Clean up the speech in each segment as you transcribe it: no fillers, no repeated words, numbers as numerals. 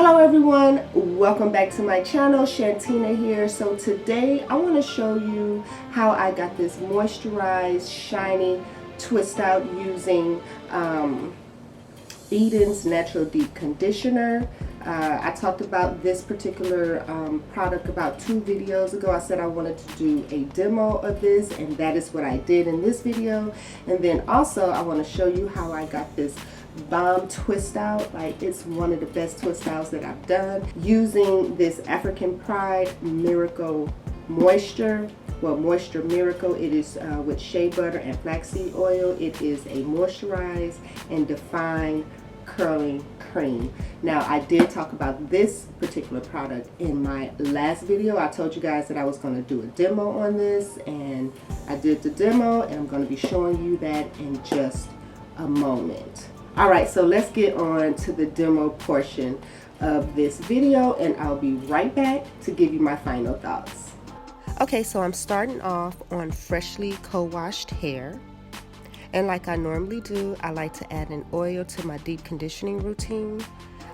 Hello everyone, welcome back to my channel. Shantina here. So today I want to show you how I got this moisturized shiny twist out using Eden's Natural Deep Conditioner. I talked about this particular product about 2 videos ago. I said I wanted to do a demo of this, and that is what I did in this video. And then also I want to show you how I got this bomb twist out. Like, it's one of the best twist outs that I've done using this African Pride Miracle Moisture. Well, Moisture Miracle. It is with shea butter and flaxseed oil. It is a moisturized and defined curling cream. Now, I did talk about this particular product in my last video. I told you guys that I was going to do a demo on this, and I did the demo, and I'm going to be showing you that in just a moment. Alright, so let's get on to the demo portion of this video, and I'll be right back to give you my final thoughts. Okay, so I'm starting off on freshly co-washed hair. And like I normally do, I like to add an oil to my deep conditioning routine.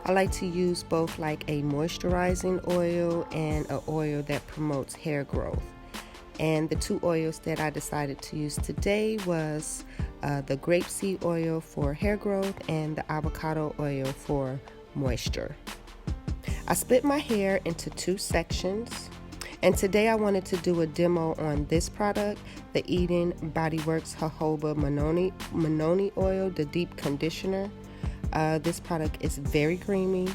I like to use both like a moisturizing oil and an oil that promotes hair growth. And the 2 oils that I decided to use today was the grapeseed oil for hair growth and the avocado oil for moisture. I split my hair into 2 sections, and today I wanted to do a demo on this product, the Eden Body Works Jojoba Mononi oil, the deep conditioner. This product is very creamy.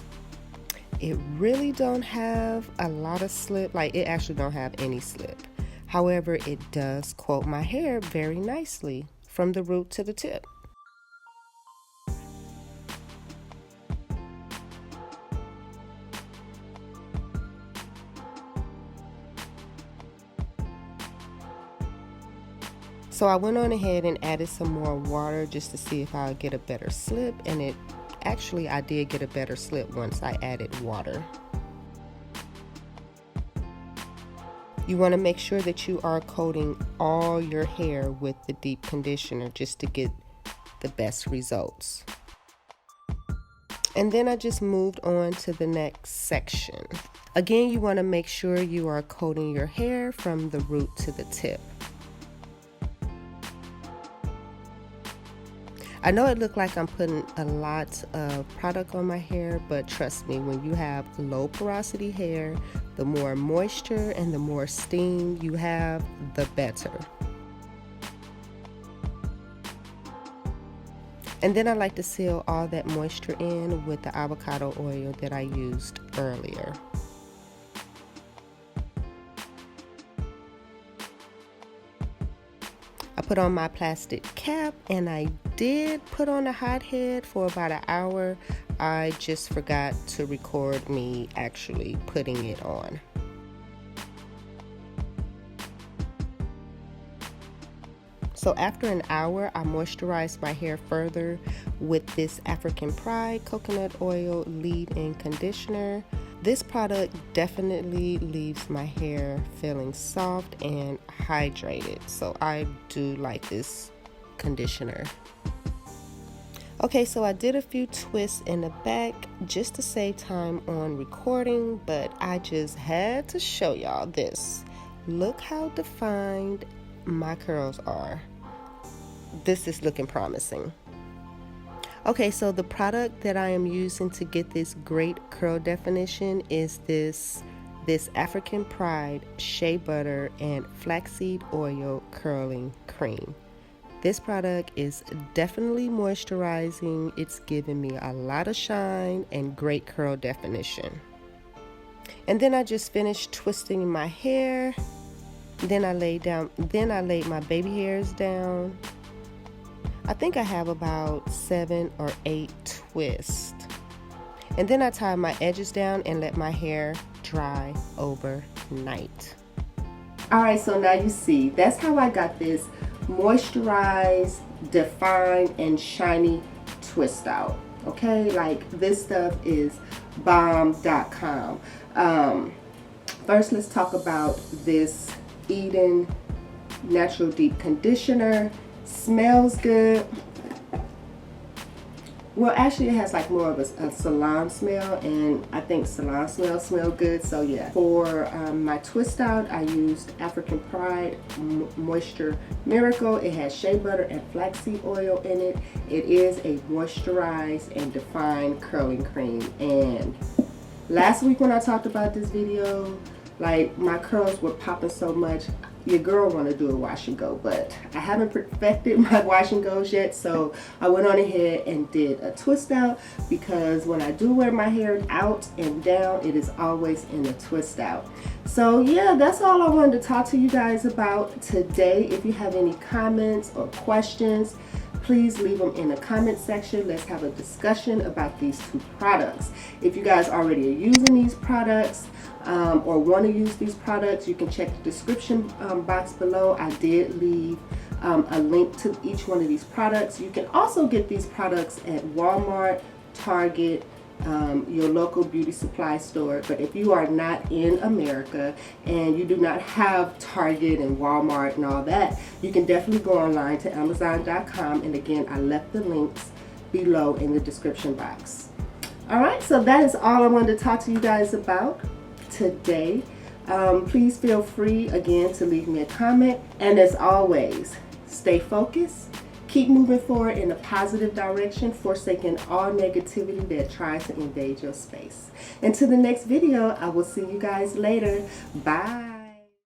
It really don't have a lot of slip, like it actually don't have any slip. However, it does coat my hair very nicely from the root to the tip. So I went on ahead and added some more water just to see if I would get a better slip, and I did get a better slip once I added water. You want to make sure that you are coating all your hair with the deep conditioner just to get the best results. And then I just moved on to the next section. Again, you want to make sure you are coating your hair from the root to the tip. I know it looked like I'm putting a lot of product on my hair, but trust me, when you have low porosity hair, the more moisture and the more steam you have, the better. And then I like to seal all that moisture in with the avocado oil that I used earlier. I put on my plastic cap, and I did put on a hot head for about an hour. I just forgot to record me actually putting it on. So after an hour, I moisturized my hair further with this African Pride coconut oil leave-in conditioner. This product definitely leaves my hair feeling soft and hydrated, so I do like this conditioner. Okay, so I did a few twists in the back just to save time on recording, but I just had to show y'all this. Look how defined my curls are. This is looking promising. Okay, so the product that I am using to get this great curl definition is this African Pride shea butter and flaxseed oil curling cream. This product is definitely moisturizing. It's giving me a lot of shine and great curl definition. And then I just finished twisting my hair. Then I laid my baby hairs down. I think I have about 7 or 8 twists. And then I tied my edges down and let my hair dry overnight. Alright, so now you see, that's how I got this moisturized, defined, and shiny twist out. Okay, like this stuff is bomb.com. First, let's talk about this Eden Natural Deep Conditioner. Smells good. Well, actually, it has like more of a salon smell, and I think salon smell good. So yeah, for my twist out, I used African Pride Moisture Miracle. It has shea butter and flaxseed oil in it. It is a moisturized and defined curling cream. And last week when I talked about this video, like my curls were popping so much, your girl want to do a wash and go, but I haven't perfected my wash and goes yet, so I went on ahead and did a twist out, because when I do wear my hair out and down, it is always in a twist out. So yeah, that's all I wanted to talk to you guys about today. If you have any comments or questions, please leave them in the comment section. Let's have a discussion about these two products. If you guys already are using these products or want to use these products, you can check the description box below. I did leave a link to each one of these products. You can also get these products at Walmart, Target, your local beauty supply store. But if you are not in America and you do not have Target and Walmart and all that, you can definitely go online to Amazon.com, and again, I left the links below in the description box. Alright, so that is all I wanted to talk to you guys about today. Please feel free again to leave me a comment, and as always, stay focused. Keep moving forward in a positive direction, forsaking all negativity that tries to invade your space. Until the next video, I will see you guys later. Bye.